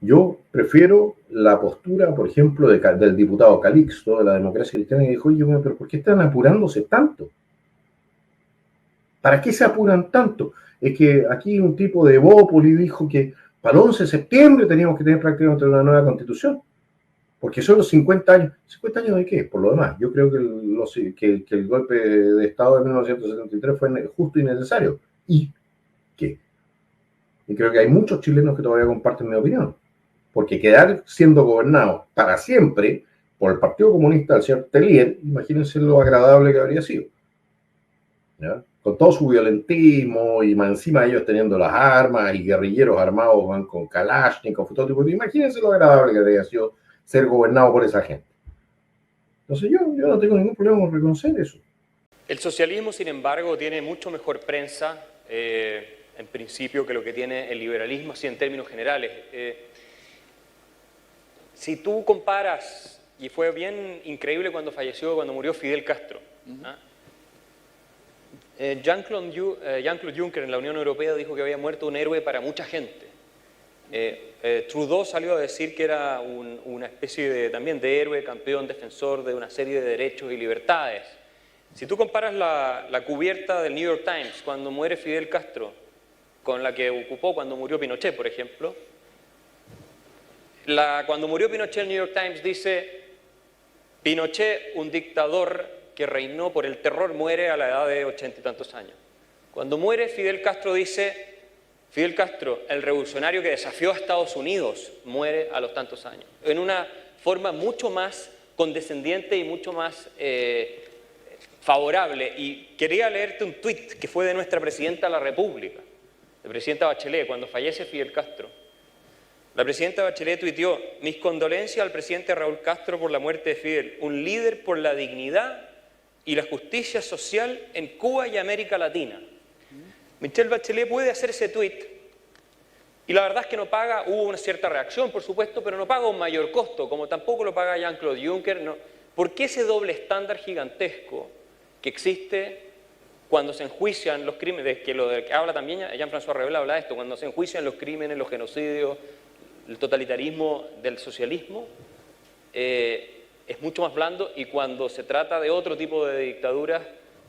Yo prefiero la postura, por ejemplo, del diputado Calixto de la Democracia Cristiana, que dijo, oye, pero ¿por qué están apurándose tanto? ¿Para qué se apuran tanto? Es que aquí un tipo de Bópoli dijo que para el 11 de septiembre teníamos que tener prácticamente una nueva constitución, porque son los 50 años. ¿50 años de qué? Por lo demás, yo creo que el golpe de Estado de 1973 fue justo y necesario. ¿Y qué? Y creo que hay muchos chilenos que todavía comparten mi opinión, porque quedar siendo gobernado para siempre por el Partido Comunista del señor Tellier, imagínense lo agradable que habría sido. ¿Ya? Con todo su violentismo y más encima ellos teniendo las armas y guerrilleros armados van con Kalashnikov, todo tipo de... Imagínense lo agradable que habría sido ser gobernado por esa gente. Entonces yo no tengo ningún problema con reconocer eso. El socialismo, sin embargo, tiene mucho mejor prensa, en principio, que lo que tiene el liberalismo, así en términos generales. Si tú comparas, y fue bien increíble cuando murió Fidel Castro, ¿ah? Jean-Claude Juncker en la Unión Europea dijo que había muerto un héroe para mucha gente. Trudeau salió a decir que era una especie también de héroe, campeón, defensor de una serie de derechos y libertades. Si tú comparas la cubierta del New York Times cuando muere Fidel Castro con la que ocupó cuando murió Pinochet, por ejemplo, cuando murió Pinochet, el New York Times dice: Pinochet, un dictador que reinó por el terror, muere a la edad de 80 y tantos años. Cuando muere Fidel Castro dice: Fidel Castro, el revolucionario que desafió a Estados Unidos, muere a los tantos años. En una forma mucho más condescendiente y mucho más favorable. Y quería leerte un tuit que fue de nuestra presidenta de la República, de presidenta Bachelet, cuando fallece Fidel Castro. La presidenta Bachelet tuiteó: mis condolencias al presidente Raúl Castro por la muerte de Fidel, un líder por la dignidad y la justicia social en Cuba y América Latina. Michelle Bachelet puede hacer ese tuit y la verdad es que no paga, hubo una cierta reacción, por supuesto, pero no paga un mayor costo, como tampoco lo paga Jean-Claude Juncker. No. ¿Por qué ese doble estándar gigantesco que existe cuando se enjuician los crímenes, que lo de que habla también Jean-François Revel habla de esto, cuando se enjuician los crímenes, los genocidios, el totalitarismo del socialismo, es mucho más blando, y cuando se trata de otro tipo de dictaduras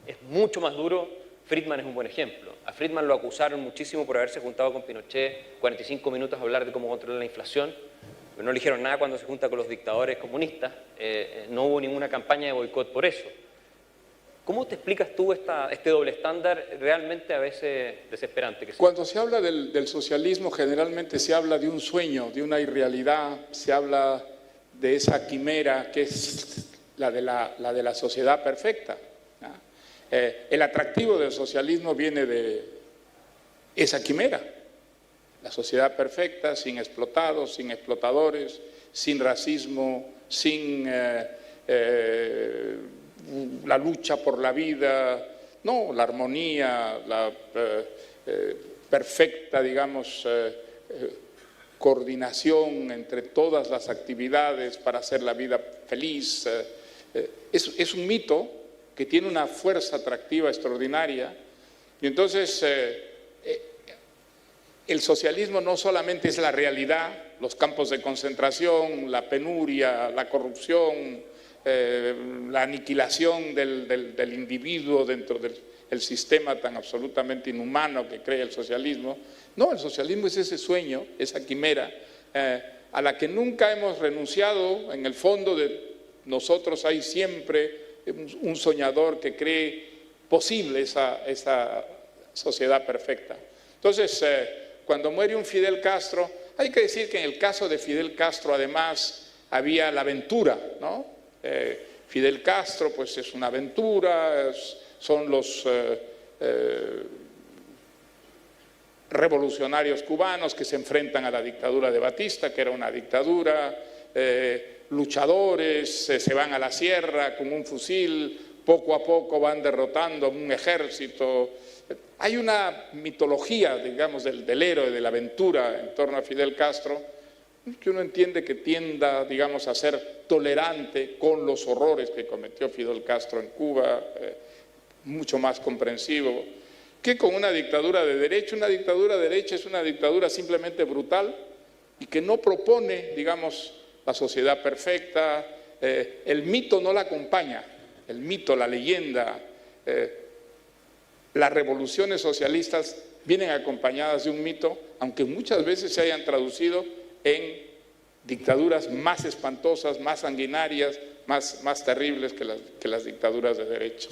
es mucho más duro? Friedman es un buen ejemplo. A Friedman lo acusaron muchísimo por haberse juntado con Pinochet 45 minutos a hablar de cómo controlar la inflación, pero no le dijeron nada cuando se junta con los dictadores comunistas. No hubo ninguna campaña de boicot por eso. ¿Cómo te explicas tú este doble estándar realmente a veces desesperante? Cuando se habla del socialismo, generalmente se habla de un sueño, de una irrealidad, se habla de esa quimera que es la de la sociedad perfecta. El atractivo del socialismo viene de esa quimera, la sociedad perfecta, sin explotados, sin explotadores, sin racismo, sin la lucha por la vida, no, la armonía, la perfecta, digamos, coordinación entre todas las actividades para hacer la vida feliz. Es un mito que tiene una fuerza atractiva extraordinaria, y entonces el socialismo no solamente es la realidad, los campos de concentración, la penuria, la corrupción, la aniquilación del individuo dentro del sistema tan absolutamente inhumano que crea el socialismo. No, el socialismo es ese sueño, esa quimera, a la que nunca hemos renunciado. En el fondo de nosotros hay siempre un soñador que cree posible esa sociedad perfecta. Entonces, cuando muere un Fidel Castro, hay que decir que en el caso de Fidel Castro además había la aventura, ¿no? Fidel Castro pues es una aventura, son los revolucionarios cubanos que se enfrentan a la dictadura de Batista, que era una dictadura, luchadores, se van a la sierra con un fusil, poco a poco van derrotando un ejército. Hay una mitología, digamos, del héroe, de la aventura en torno a Fidel Castro, que uno entiende que tienda, digamos, a ser tolerante con los horrores que cometió Fidel Castro en Cuba, mucho más comprensivo que con una dictadura de derecha. Una dictadura de derecha es una dictadura simplemente brutal y que no propone, digamos, la sociedad perfecta. El mito no la acompaña, el mito, la leyenda, las revoluciones socialistas vienen acompañadas de un mito, aunque muchas veces se hayan traducido en dictaduras más espantosas, más sanguinarias, más terribles que las dictaduras de derecho.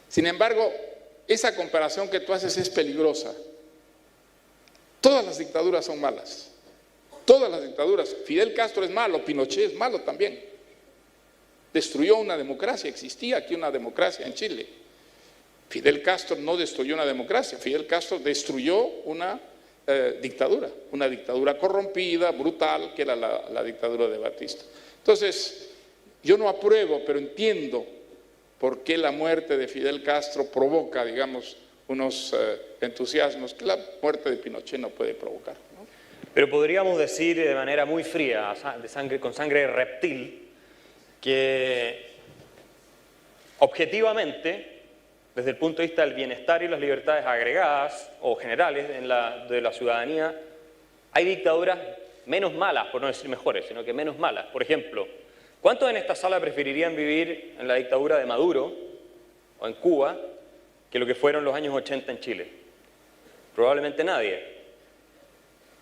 Sin embargo, esa comparación que tú haces es peligrosa. Todas las dictaduras son malas. Todas las dictaduras. Fidel Castro es malo, Pinochet es malo también. Destruyó una democracia, existía aquí una democracia en Chile. Fidel Castro no destruyó una democracia, Fidel Castro destruyó una dictadura corrompida, brutal, que era la dictadura de Batista. Entonces, yo no apruebo, pero entiendo por qué la muerte de Fidel Castro provoca, digamos, unos entusiasmos que la muerte de Pinochet no puede provocar, ¿no? Pero podríamos decir de manera muy fría, con sangre de reptil, que objetivamente, desde el punto de vista del bienestar y las libertades agregadas o generales de la ciudadanía, hay dictaduras menos malas, por no decir mejores, sino que menos malas. Por ejemplo, ¿cuántos en esta sala preferirían vivir en la dictadura de Maduro o en Cuba que lo que fueron los años 80 en Chile? Probablemente nadie.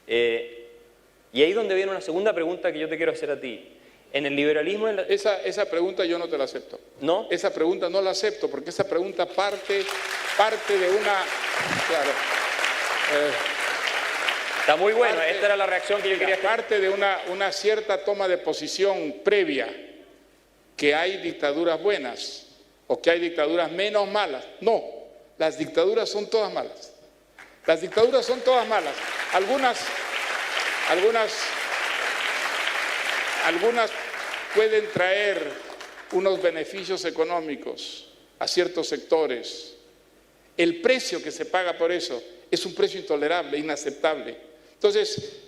Y ahí es donde viene una segunda pregunta que yo te quiero hacer a ti. En el liberalismo... Esa pregunta yo no te la acepto. ¿No? Esa pregunta no la acepto porque esa pregunta parte de una... Claro. Está muy bueno, esta era la reacción que yo quería hacer. Parte de una cierta toma de posición previa, que hay dictaduras buenas o que hay dictaduras menos malas. No, las dictaduras son todas malas. Las dictaduras son todas malas. Algunas pueden traer unos beneficios económicos a ciertos sectores. El precio que se paga por eso es un precio intolerable, inaceptable. Entonces,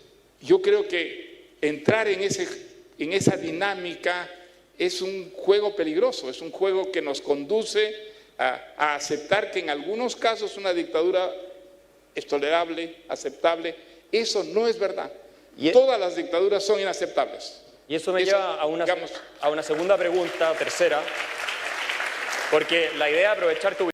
yo creo que entrar en esa dinámica es un juego peligroso, es un juego que nos conduce a aceptar que en algunos casos una dictadura es tolerable, aceptable. Eso no es verdad. Todas las dictaduras son inaceptables. Y eso me lleva a una segunda pregunta, tercera, porque la idea de aprovechar tu